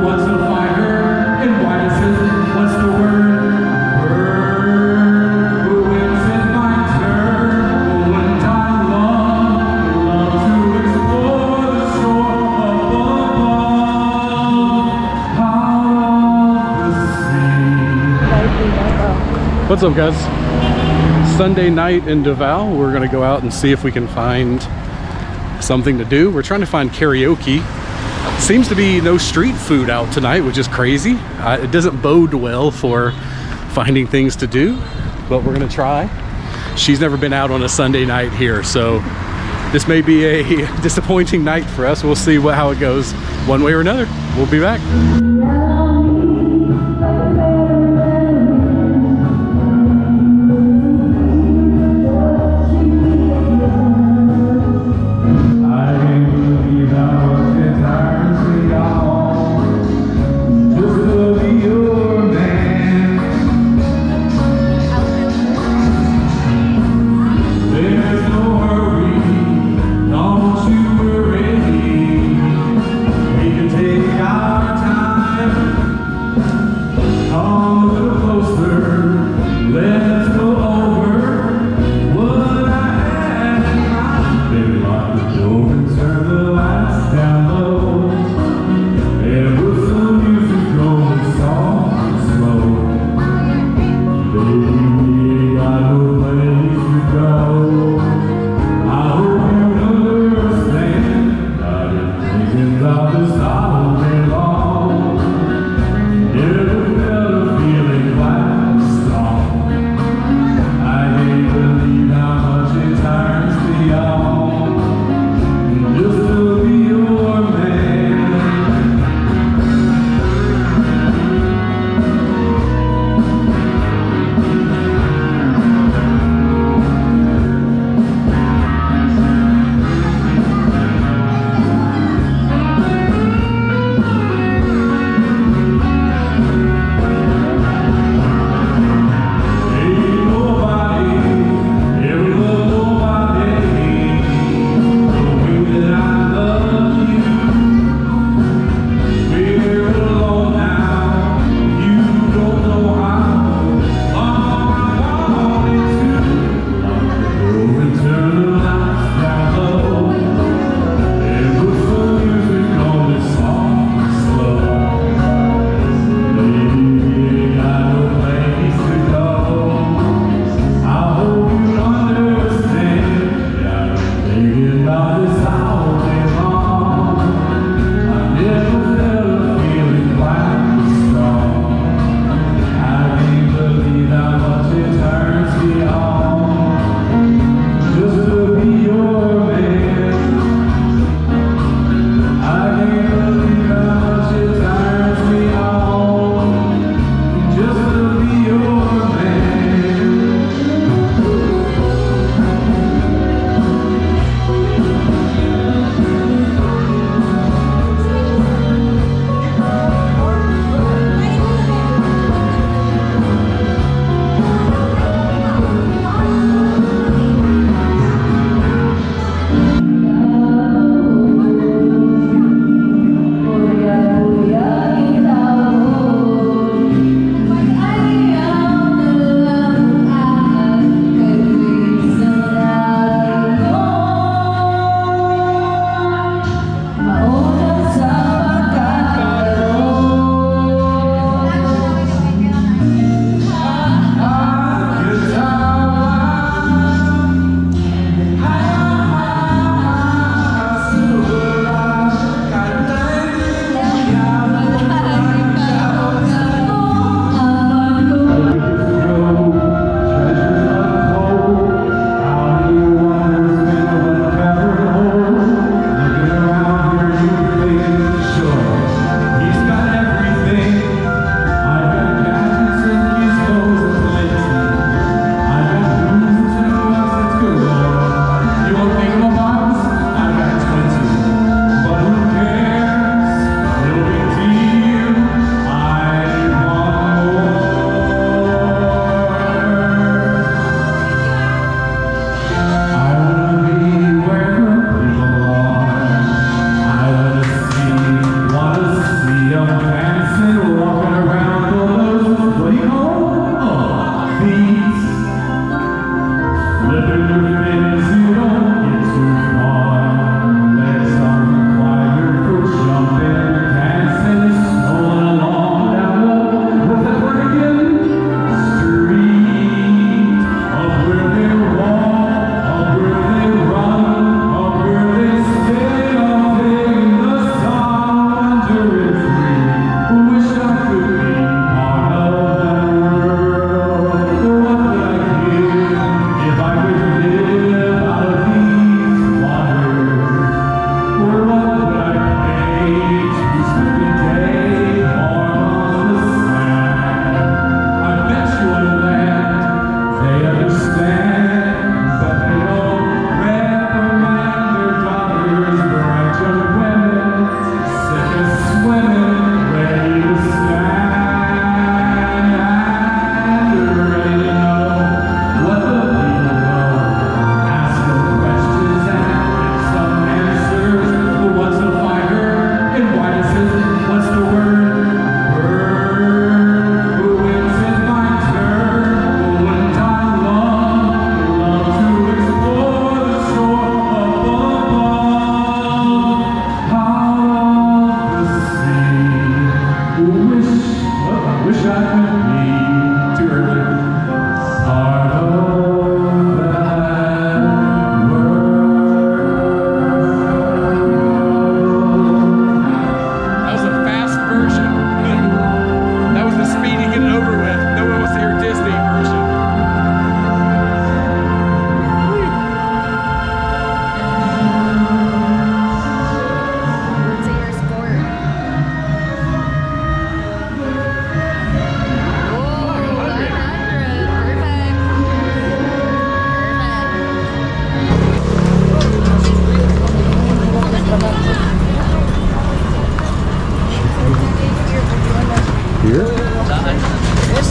What's a fighter and why does it? What's the word? Word. Who wins in my turn? Oh, and I love to explore the shore above. What's up, guys? Sunday night in Davao. We're gonna go out and see if we can find something to do. We're trying to find karaoke. Seems to be no street food out tonight, which is crazy. It doesn't bode well for finding things to do, but we're gonna try. She's never been out on a Sunday night here, so this may be a disappointing night for us. We'll see how it goes one way or another. We'll be back. Take our time.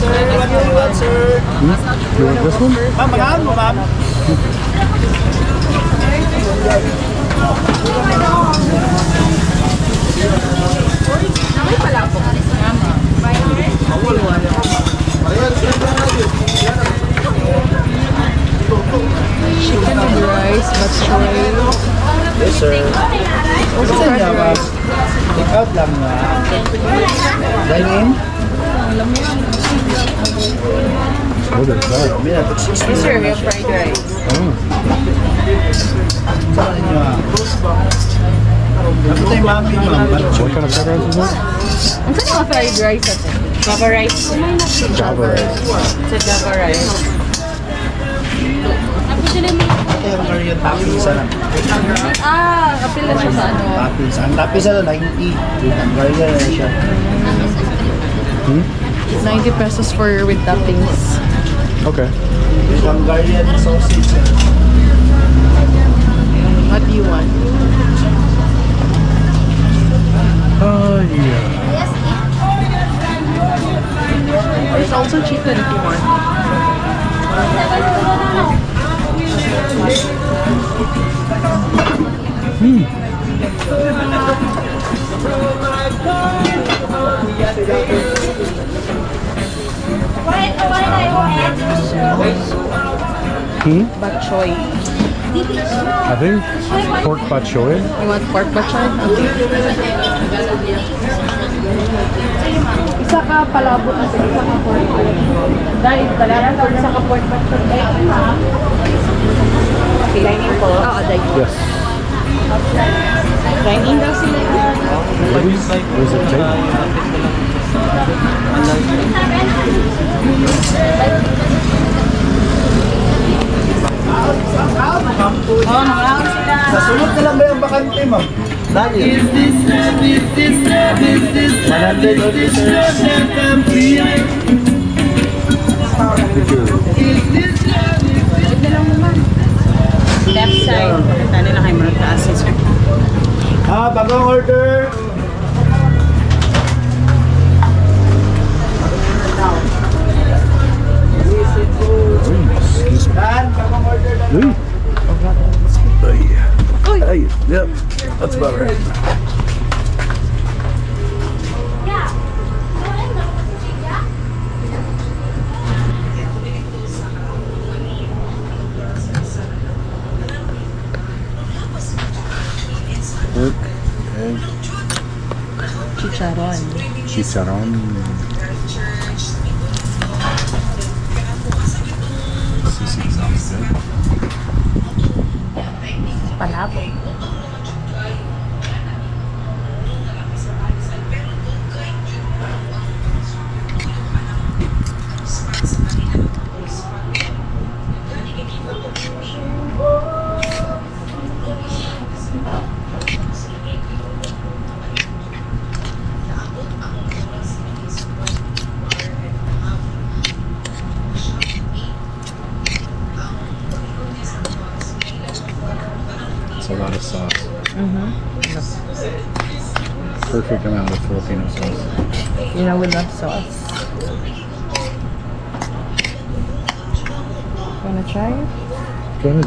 sir. What do you want, sir? You want this one? Ma'am, magahan mo, ma'am. Namay pala po. Chicken with rice, but choy. Yes, sir. Also fried rice. Take out lang na. Dine in? What is that? Yes, sir, we have fried rice. Oh. Saan ninyo ah? Ano tayo mami, ma'am? What kind of fried rice is that? Ang saan mga fried rice ito? Java rice. Java rice. It's a Java rice. Ito yung Korean tapis na. Kapil na siya sa ano. Tapis. Ang tapis na 90. Ang Korean na siya. 90 pesos for with toppings. Okay. Yung Hungarian sausage. What do you want? Yeah. There's also chicken if you want. Bok choy. I think pork bok choy. You want pork bok choy? Okay. Isa ka palabot at isa ka pork bok choy. Dahil talaga isa ka pork bok choy. Okay, dining po. Oo, dining. Yes. Dining daw sila. Where's it take? Sa sunod na lang ba yung bakante, ma'am? Dali. 100 or Left side. Pakita nila kayo mga taas. bagong order. Excuse me. Dan, bagong order na. Hey, yep, that's about right. Pork, egg, Chicharon. chicharron. Sisig sounds good. Palabok. It's a lot of sauce. Perfect amount of Filipino sauce. You know, with the sauce. Wanna try it? Go ahead.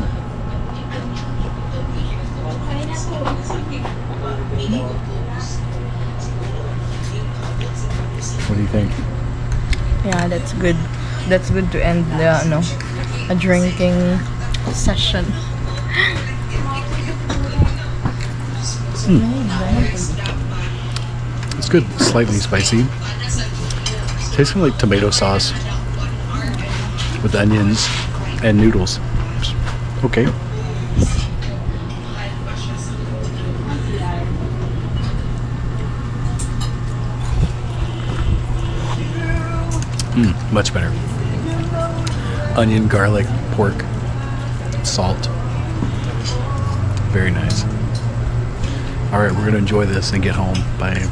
What do you think? Yeah, that's good. That's good to end the a drinking session. It's good, slightly spicy. Tasting like tomato sauce with onions and noodles. Okay. Much better. Onion, garlic, pork, salt. Very nice. All right, we're gonna enjoy this and get home. Bye.